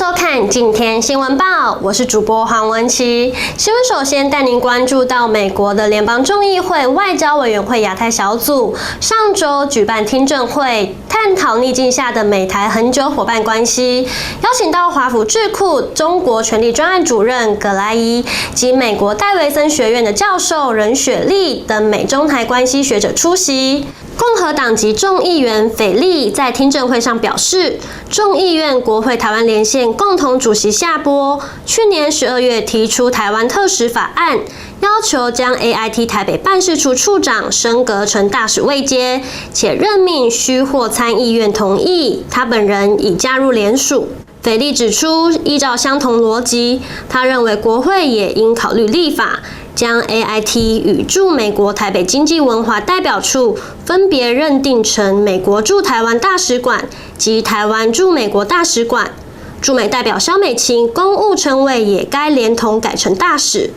收看今天新闻报，我是主播黄文琪。新闻首先带您关注到美国的联邦众议会外交委员会亚太小组上周举办听证会，探讨逆境下的美台恒久伙伴关系，邀请到华府智库中国权力专案主任葛莱伊及美国戴维森学院的教授任雪莉等美中台关系学者出席。共和党籍众议员斐利在听证会上表示，众议院国会台湾连线共同主席夏波去年12月提出台湾特使法案，要求将 AIT 台北办事处处长升格成大使位阶，且任命需获参议院同意，他本人已加入联署。斐利指出，依照相同逻辑，他认为国会也应考虑立法，将 AIT 与驻美国台北经济文化代表处分别认定成美国驻台湾大使馆及台湾驻美国大使馆，驻美代表萧美琴公务称谓也该连同改成大使。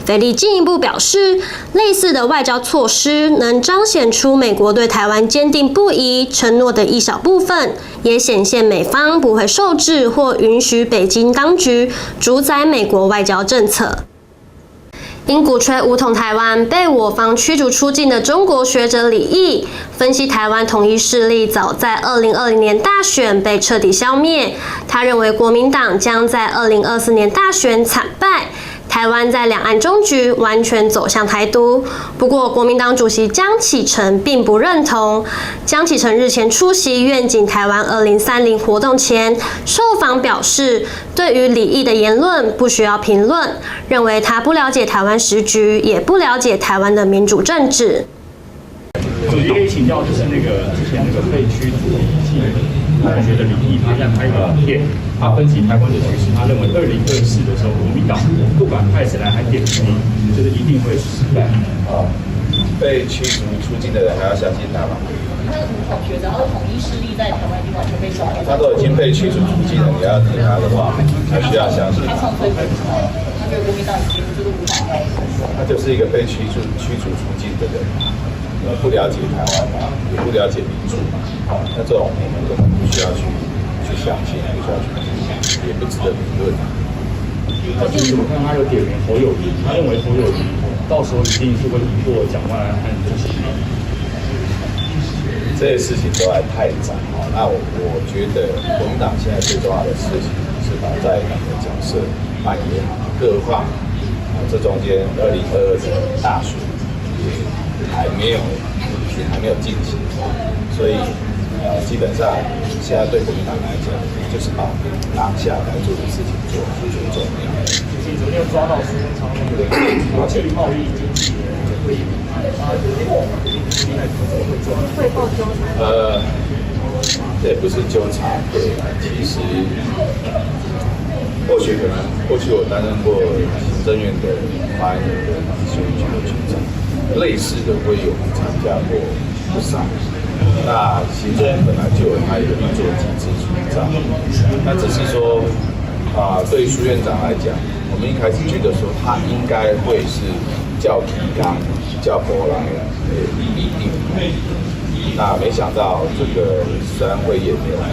斐利进一步表示，类似的外交措施能彰显出美国对台湾坚定不移承诺的一小部分，也显现美方不会受制或允许北京当局主宰美国外交政策。因鼓吹武统台湾被我方驱逐出境的中国学者李毅分析，台湾统一势力早在2020年大选被彻底消灭。他认为国民党将在2024年大选惨败，台湾在两岸终局完全走向台独。不过，国民党主席江启臣并不认同。江启臣日前出席愿景台湾2030活动前，受访表示，对于李毅的言论不需要评论，认为他不了解台湾时局，也不了解台湾的民主政治。主席可以请教，就是之前被驱逐同学的李毅，他在拍一个影片，他分析台湾的局势，他认为2024的时候，国民党不管派谁来还点名，就是一定会失败。被驱逐出境的人还要相信他吗？他是武统学者，他的统一势力在台湾已经完全被消灭。他都已经被驱逐出境了，你要听他的话，还需要相信他？他唱衰他觉得国民党几乎就是武统。他就是一个被驱逐出境的人，不了解台湾嘛，也不了解民主嘛，那这种我们根本不需要去相信，不需要去，也不值得评论。他其实我看他有点名侯友宜，他认为侯友宜到时候一定是会赢过蒋万安和朱启明。这些事情都还太早哈。那我觉得国民党现在最重要的事情是把在党的角色扮演好，更何况这中间2022的大选也还没有进行，所以基本上现在对国民党来讲，就是把当下该做的事情做最重要。其实昨天抓到苏贞昌那个国际贸易经济会议，汇报纠缠。这也不是纠缠，其实或许过去我担任过行政院的发言人、选举的局长，类似的会议我们参加过不少。那行政院本来就有它一个运作机制存在，那只是说对于苏院长来讲，我们一开始觉得说他应该会是较提纲、较波来立定，那没想到这个治安会议也没有开。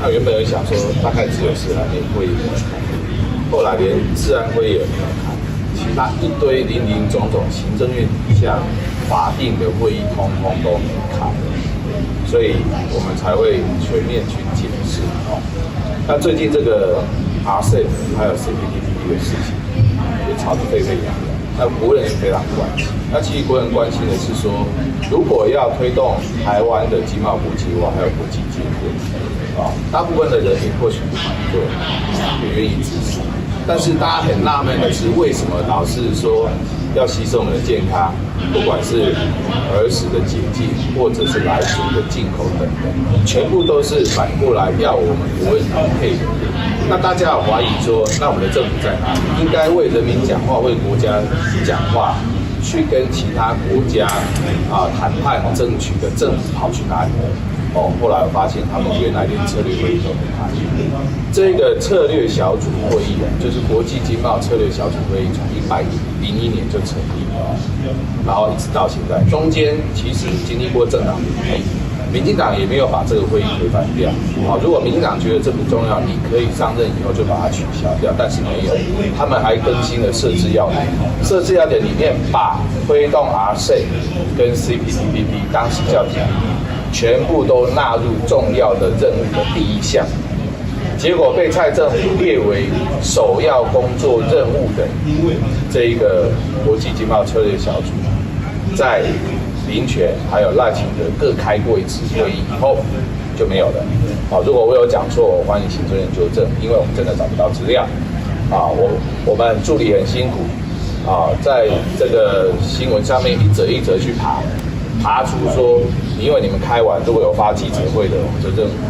那原本有想说大概只有治安会议没有开，后来连治安会议也没有开，其他一堆林林总总行政院底下法定的会议通通都没开，所以我们才会全面去检视。那最近这个 RCEP 还有 CPTPP 的事情也吵得沸沸扬扬，那国人也非常关心。那其实国人关心的是说，如果要推动台湾的经贸国际化还有国际接轨，大部分的人民或许不反对，也愿意支持。但是大家很纳闷的是，为什么老是说要牺牲我们的健康，不管是儿时的解禁，或者是来猪的进口等等，全部都是反过来要我们国人配合。那大家有怀疑说，那我们的政府在哪里？应该为人民讲话，为国家讲话，去跟其他国家谈判争取的政府跑去哪里了？后来我发现他们原来连策略会议都没开。这个策略小组会议就是国际经贸策略小组会议，从101年就成立了，然后一直到现在，中间其实经历过政党轮替，民进党也没有把这个会议推翻掉。好，如果民进党觉得这不重要，你可以上任以后就把它取消掉，但是没有，他们还更新了设置要点。设置要点里面把推动 RCEP 跟 CPTPP 当时叫 TPP 全部都纳入重要的任务的第一项。结果被蔡政府列为首要工作任务的这一个国际经贸策略小组，在林权还有赖清德各开过一次会议以后就没有了。好，如果我有讲错，我欢迎行政院纠正，因为我们真的找不到资料。我们助理很辛苦在这个新闻上面一则一则去爬出说，因为你们开完，如果有发记者会的，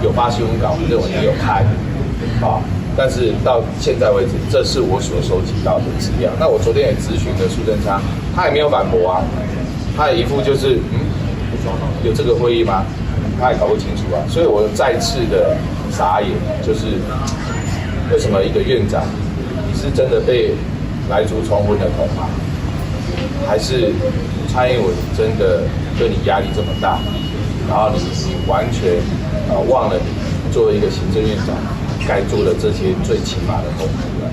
有发新闻稿，我们认为你有开。但是到现在为止，这是我所收集到的资料。那我昨天也咨询了苏贞昌，他也没有反驳啊，他也一副就是有这个会议吗？他也搞不清楚啊。所以我再次的傻眼，就是为什么一个院长，你是真的被莱猪冲昏了头吗？还是蔡英文真的对你压力这么大，然后你完全忘了你作为一个行政院长该做的这些最起码的功夫了。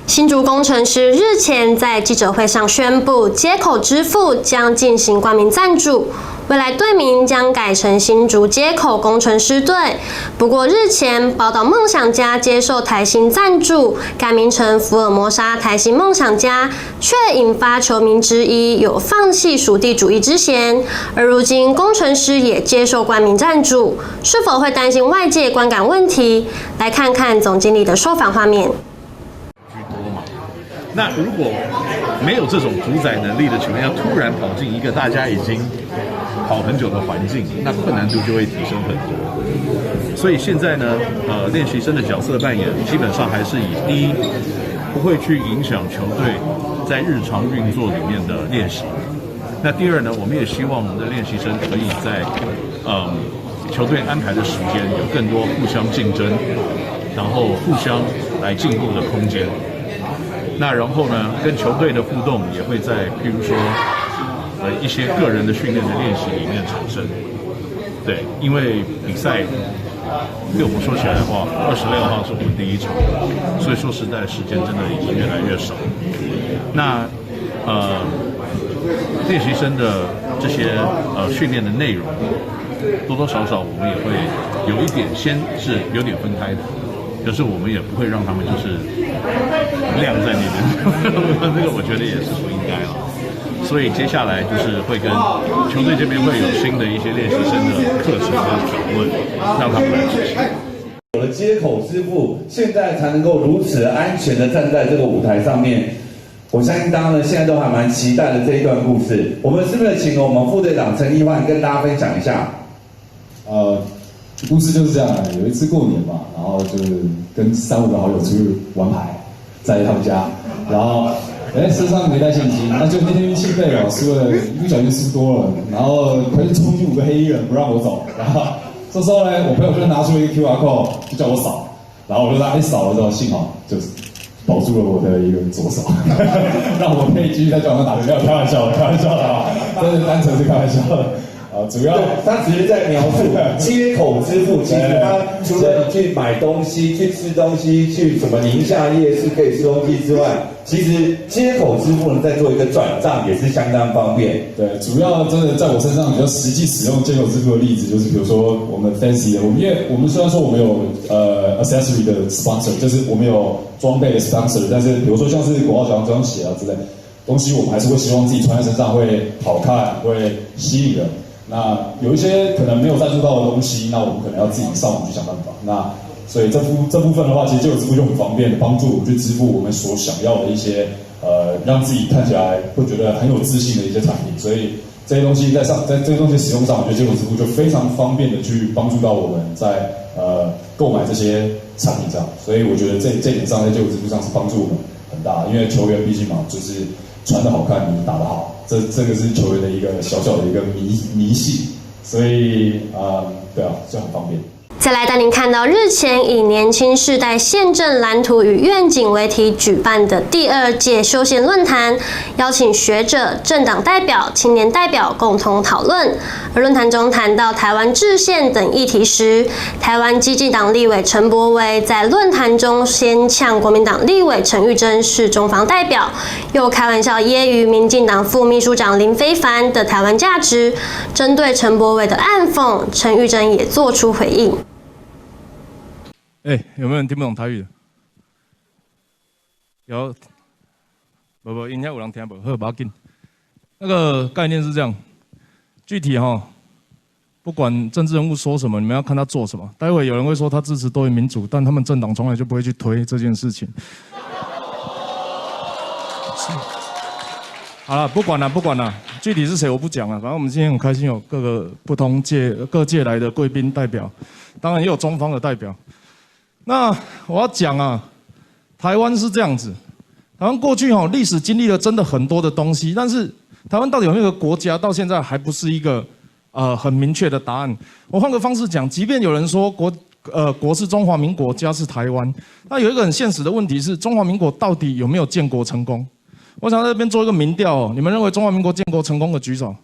新竹工程师日前在记者会上宣布，街口支付将进行冠名赞助，未来队名将改成新竹街口工程师队。不过日前宝岛梦想家接受台新赞助，改名成福尔摩沙台新梦想家，却引发球迷质疑有放弃属地主义之嫌。而如今工程师也接受冠名赞助，是否会担心外界观感问题？来看看总经理的受访画面。那如果没有这种主宰能力的球员，要突然跑进一个大家已经跑很久的环境，那困难度就会提升很多。所以现在呢，练习生的角色扮演基本上还是以第一，不会去影响球队在日常运作里面的练习。那第二呢，我们也希望我们的练习生可以在球队安排的时间有更多互相竞争，然后互相来进步的空间。那然后呢，跟球队的互动也会在譬如说一些个人的训练的练习里面产生。对，因为比赛对我们说起来的话，26号是我们第一场，所以说实在时间真的已经越来越少。那练习生的这些训练的内容，多多少少我们也会有一点先是有点分开的。可是我们也不会让他们就是晾在那边，这个我觉得也是不应该了。所以接下来就是会跟球队这边会有新的一些练习生的课程跟讨论，让他们来执行。有了街口支付，现在才能够如此安全的站在这个舞台上面。我相信大家呢现在都还蛮期待的这一段故事。我们是不是请我们副队长陈立焕跟大家分享一下？故事就是这样，有一次过年嘛，然后就是跟3-5个好友出去玩牌，在他们家，然后身上没带现金，那就那天运气废了，输了，一不小心输多了，然后他就冲进5个黑衣人不让我走，然后这时候呢，我朋友就拿出一个 QR code 就叫我扫，然后我就让他扫了之后，幸好就是保住了我的一个左手，让我可以继续在脚上打球。开玩笑的，开玩笑的啊，真的单纯是开玩笑的。主要他只是在描述街口支付，其实他除了你去买东西、去吃东西、去什么宁夏夜市可以吃东西之外，其实街口支付呢，在做一个转账也是相当方便。对，主要真的在我身上比较实际使用街口支付的例子，就是比如说我们 Fancy 的，因为我们虽然说我们有accessory 的 sponsor， 就是我们有装备的 sponsor， 但是比如说像是广告这双鞋啊之类东西，我们还是会希望自己穿在身上会好看、会吸引人。那有一些可能没有赞助到的东西，那我们可能要自己上网去想办法。那所以这部分的话，其实街口支付就很方便的帮助我们去支付我们所想要的一些让自己看起来会觉得很有自信的一些产品。所以这些东西在这些东西使用上，我觉得街口支付就非常方便的去帮助到我们在购买这些产品上。所以我觉得这点上在街口支付上是帮助我们很大，因为球员毕竟嘛，就是穿得好看，你打得好。这个是球员的一个小小的一个迷信，所以对啊，就很方便。再来带您看到日前以年轻世代宪政蓝图与愿景为题举办的第2届修宪论坛，邀请学者、政党代表、青年代表共同讨论。而论坛中谈到台湾制宪等议题时，台湾基进党立委陈柏惟在论坛中先呛国民党立委陈玉珍是中方代表，又开玩笑揶揄民进党副秘书长林飞帆的台湾价值。针对陈柏惟的暗讽，陈玉珍也做出回应。有没有人听不懂台语的？有，不，应该有人听不，好，不要紧。那个概念是这样，具体不管政治人物说什么，你们要看他做什么。待会有人会说他支持多元民主，但他们政党从来就不会去推这件事情。好了，不管了，具体是谁我不讲了。反正我们今天很开心，有各界来的贵宾代表，当然也有中方的代表。那我要讲台湾是这样子，台湾过去历史经历了真的很多的东西，但是台湾到底有没有一个国家，到现在还不是一个很明确的答案。我换个方式讲，即便有人说国是中华民国，家是台湾，那有一个很现实的问题是，中华民国到底有没有建国成功？我想在这边做一个民调你们认为中华民国建国成功的举手。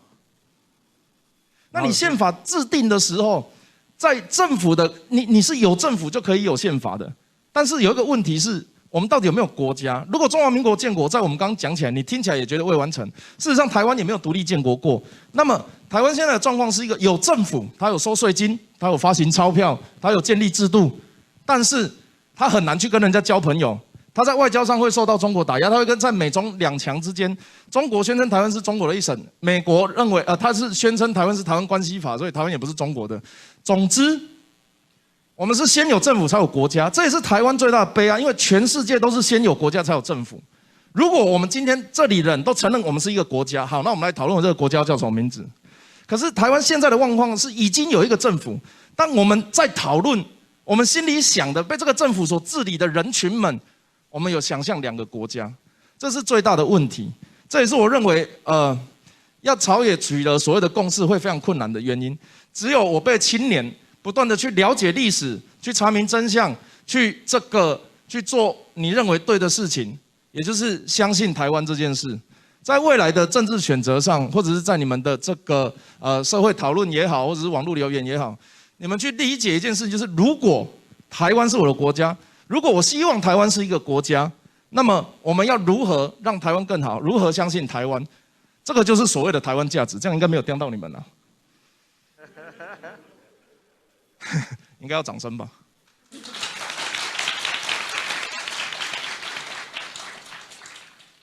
那你宪法制定的时候，在政府的你是有政府就可以有宪法的，但是有一个问题是，我们到底有没有国家？如果中华民国建国，在我们刚刚讲起来，你听起来也觉得未完成。事实上，台湾也没有独立建国过。那么，台湾现在的状况是一个有政府，它有收税金，它有发行钞票，它有建立制度，但是它很难去跟人家交朋友。他在外交上会受到中国打压，他会跟在美中两强之间。中国宣称台湾是中国的一省，美国认为他是宣称台湾是台湾关系法，所以台湾也不是中国的。总之，我们是先有政府才有国家，这也是台湾最大的悲哀，因为全世界都是先有国家才有政府。如果我们今天这里人都承认我们是一个国家，好，那我们来讨论这个国家叫什么名字？可是台湾现在的状况是已经有一个政府，当我们在讨论我们心里想的被这个政府所治理的人群们。我们有想象2个国家，这是最大的问题。这也是我认为，要朝野取得所谓的共识会非常困难的原因。只有我辈青年不断的去了解历史，去查明真相，去做你认为对的事情，也就是相信台湾这件事。在未来的政治选择上，或者是在你们的这个社会讨论也好，或者是网络留言也好，你们去理解一件事，就是如果台湾是我的国家。如果我希望台湾是一个国家，那么我们要如何让台湾更好？如何相信台湾？这个就是所谓的台湾价值。这样应该没有刁到你们了，应该要掌声吧？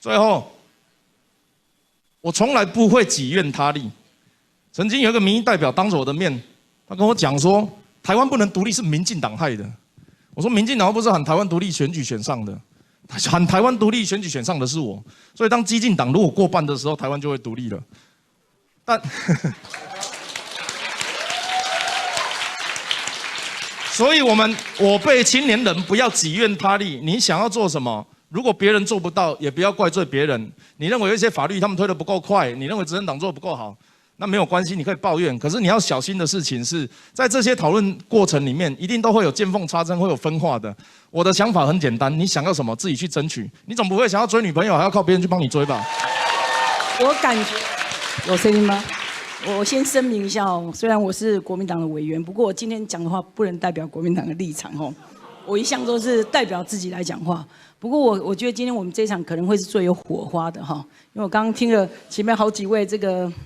最后，我从来不会己怨他利。曾经有一个民意代表当着我的面，他跟我讲说，台湾不能独立是民进党害的。我说民进党不是喊台湾独立选举选上的，喊台湾独立选举选上的是我，所以当基进党如果过半的时候，台湾就会独立了。但，所以我辈青年人不要己怨他利，你想要做什么？如果别人做不到，也不要怪罪别人。你认为有一些法律他们推得不够快，你认为执政党做得不够好。那没有关系，你可以抱怨。可是你要小心的事情是，在这些讨论过程里面，一定都会有见缝插针，会有分化的。我的想法很简单，你想要什么，自己去争取。你总不会想要追女朋友，还要靠别人去帮你追吧？我感觉有声音吗？我先声明一下虽然我是国民党的委员，不过我今天讲的话不能代表国民党的立场我一向都是代表自己来讲话。不过我觉得今天我们这一场可能会是最有火花的因为我刚刚听了前面好几位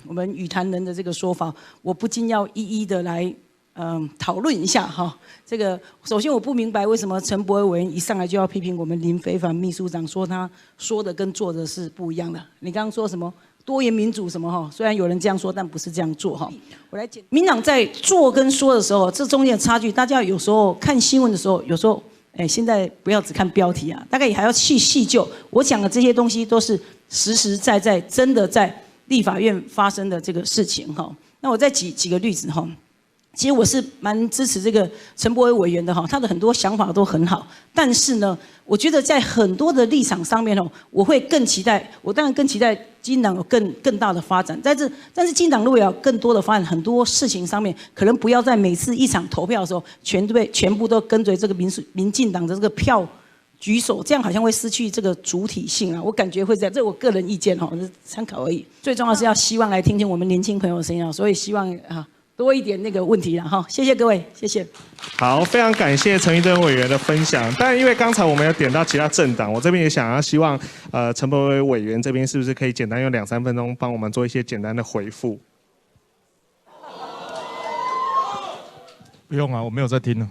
我们语坛人的这个说法，我不禁要一一的来讨论一下这个首先我不明白为什么陈柏惟委员一上来就要批评我们林飞帆秘书长，说他说的跟做的是不一样的。你刚刚说什么多元民主什么虽然有人这样说，但不是这样做我来解。民党在做跟说的时候，这中间的差距，大家有时候看新闻的时候，有时候现在不要只看标题大概也还要去细究。我讲的这些东西都是实实在在真的在立法院发生的这个事情那我再举几个例子其实我是蛮支持这个陈柏惟委员的哈，他的很多想法都很好。但是呢，我觉得在很多的立场上面哦，我会更期待，我当然更期待基进党有更大的发展。但是基进党如果有更多的发展，很多事情上面可能不要在每次一场投票的时候，全部都跟随这个民进党的这个票举手，这样好像会失去这个主体性啊。我感觉会这样，这我个人意见哈，参考而已。最重要是要希望来听听我们年轻朋友的声音啊，所以希望啊。多一点那个问题了哈，谢谢各位，谢谢。好，非常感谢陈玉珍委员的分享。但因为刚才我们有点到其他政党，我这边也想要希望陈柏惟委员这边是不是可以简单用2-3分钟帮我们做一些简单的回复？不用啊，我没有在听呢。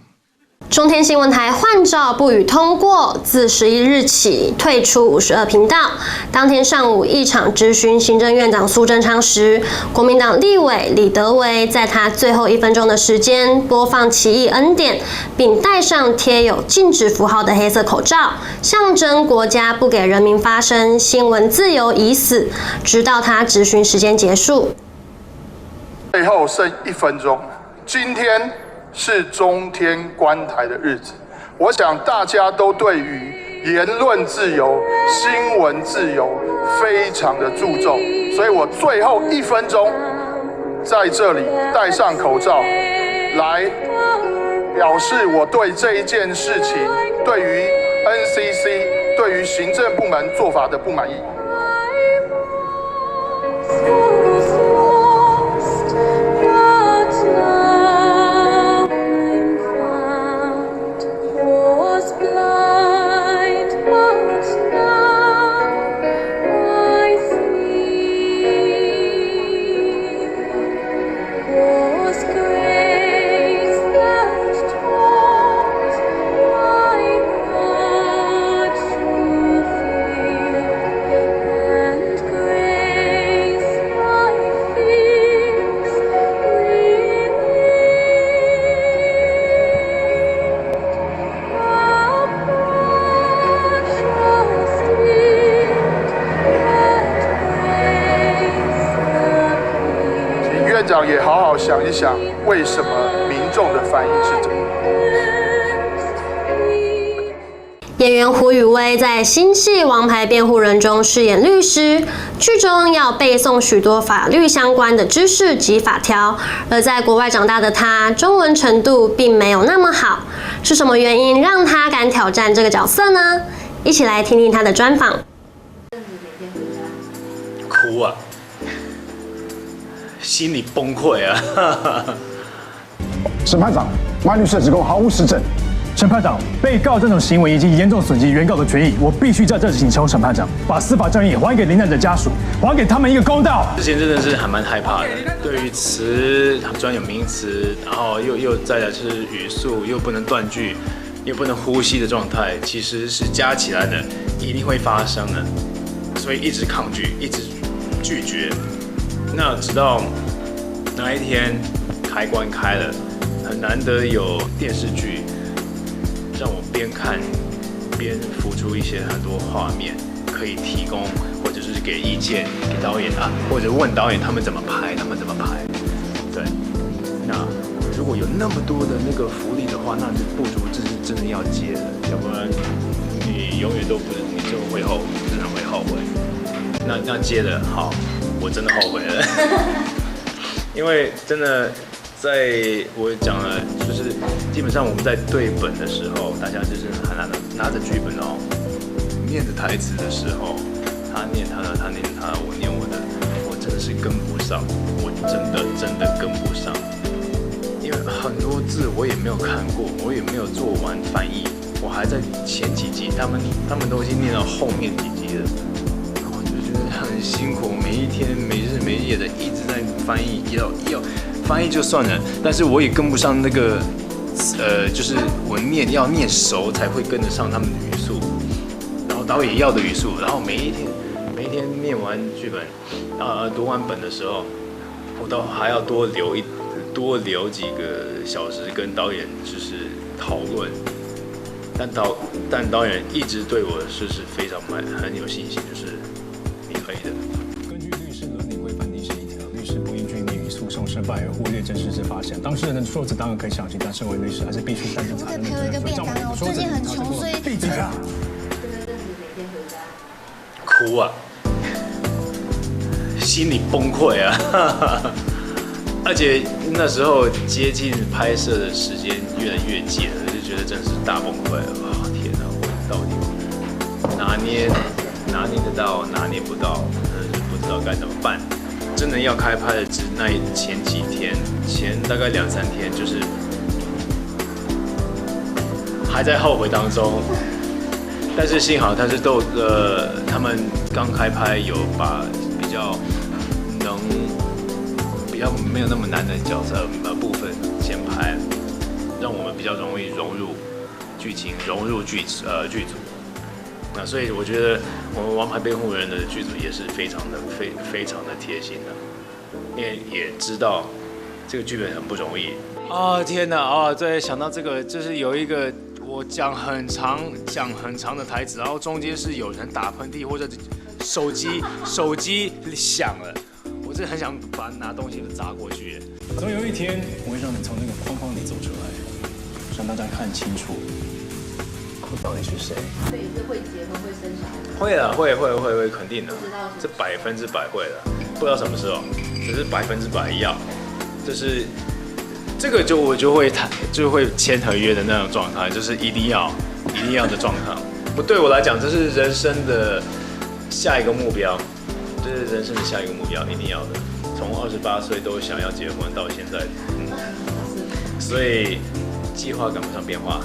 中天新闻台换照不予通过，自11日起退出52频道。当天上午一场质询行政院长苏贞昌时，国民党立委李德维在他最后1分钟的时间播放奇异恩典，并戴上贴有禁止符号的黑色口罩，象征国家不给人民发声，新闻自由已死，直到他质询时间结束。最后剩1分钟，今天是中天关台的日子，我想大家都对于言论自由、新闻自由非常的注重，所以我最后1分钟在这里戴上口罩，来表示我对这一件事情，对于 NCC、对于行政部门做法的不满意。院长也好好想一想，为什么民众的反应是这样。演员胡宇威在新戏《王牌辩护人》中饰演律师，剧中要背诵许多法律相关的知识及法条，而在国外长大的他，中文程度并没有那么好。是什么原因让他敢挑战这个角色呢？一起来听听他的专访。哭啊！心理崩溃啊！审判长，马律师的指控毫无实证。审判长，被告这种行为已经严重损及原告的权益，我必须在这请求审判长把司法正义还给罹难者家属，还给他们一个公道。之前真的是还蛮害怕的，对于词专有名词，然后又再来是语速，又不能断句，又不能呼吸的状态，其实是加起来的，一定会发生的，所以一直抗拒，一直拒绝。那直到那一天开关开了，很难得有电视剧让我边看边浮出一些很多画面，可以提供或者是给意见给导演啊，或者问导演他们怎么拍，对，那如果有那么多的那个福利的话，那就不如这是真的要接的，要不然你永远都不是，你就会后悔，真的会后悔。那接的好。我真的后悔了，因为真的，在我讲了，就是基本上我们在对本的时候，大家就是拿着剧本哦，念着台词的时候，他念他的，他念他的，我念我的，我真的是跟不上，我真的跟不上，因为很多字我也没有看过，我也没有做完翻译，我还在前几集，他们都已经念到后面几集了。很辛苦，每一天没日没夜的一直在翻译，要翻译就算了，但是我也跟不上那个就是我要念熟才会跟得上他们的语速，然后导演要的语速，然后每一天念完剧本，读完本的时候，我都还要多留几个小时跟导演就是讨论，但导演一直对我是非常很有信心，就是。可以的。根据律师伦理规范第11条，律师不应拘泥于诉讼申办而忽略真实之发现。当事人的说辞当然可以相信，但身为律师还是必须担任查证的责任。所以我最近很穷，所以闭嘴啊！哭啊，心里崩溃啊！而且那时候接近拍摄的时间越来越近了，就觉得真是大崩溃了。啊，天哪，我到底拿捏得到，拿捏不到，就不知道该怎么办。真的要开拍的那前几天，前大概2、3天，就是还在后悔当中。但是幸好他们刚开拍有把比较没有那么难的角色部分先拍，让我们比较容易融入剧情，融入剧组。那所以我觉得我们《王牌辩护人》的剧组也是非常的贴心的，因为也知道这个剧本很不容易。啊天哪啊！对，想到这个就是有一个。我讲很长的台词，然后中间是有人打喷嚏或者手机响了，我真的很想拿东西砸过去。总有一天我会让你从那个框框里走出来，让大家看清楚我到底是谁。所以是会结婚会生小孩？会的，会，肯定的，这100%会的，不知道什么时候，只是100%要，就是这个我就会签合约的那种状态，就是一定要的状态。对我来讲，这是人生的下一个目标，这是人生的下一个目标，一定要的。从28岁都想要结婚到现在，所以计划赶不上变化。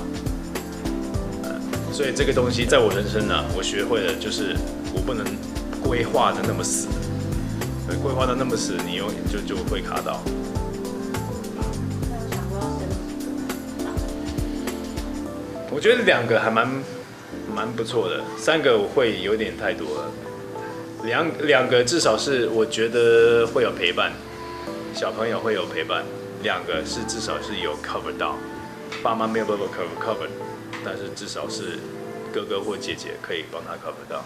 所以这个东西在我人生呢，我学会了，就是我不能规划的那么死，规划的那么死，你就会卡到。我觉得2个还蛮不错的，3个会有点太多了。两个至少是我觉得会有陪伴，小朋友会有陪伴。2个是至少是有 cover 到，爸妈没有办法 cover， 但是至少是哥哥或姐姐可以帮他 cover 到。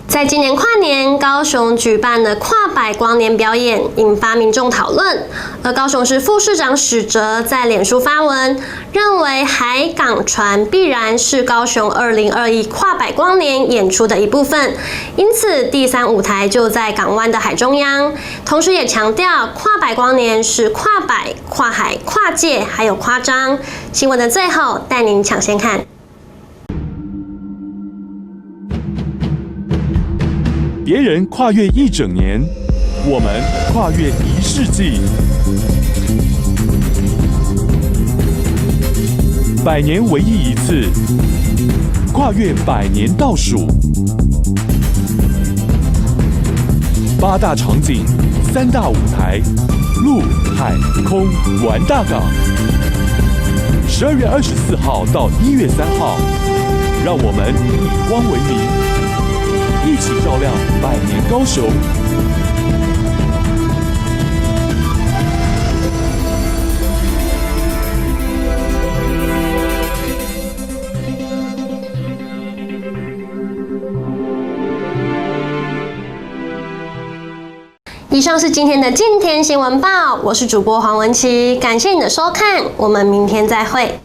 在今年跨年，高雄举办了跨百光年表演，引发民众讨论。而高雄市副市长史哲在脸书发文，认为海港船必然是高雄2021跨百光年演出的一部分，因此第3舞台就在港湾的海中央。同时也强调，跨百光年是跨百、跨海、跨界，还有夸张。新闻的最后，带您抢先看。别人跨越1整年，我们跨越1世纪。100年唯一一次，跨越100年倒数。8大场景，3大舞台，陆海空玩大港。12月24号到1月3号，让我们以光为名。一起照亮100年高雄。以上是今天的今天新闻报，我是主播黄文琪，感谢你的收看，我们明天再会。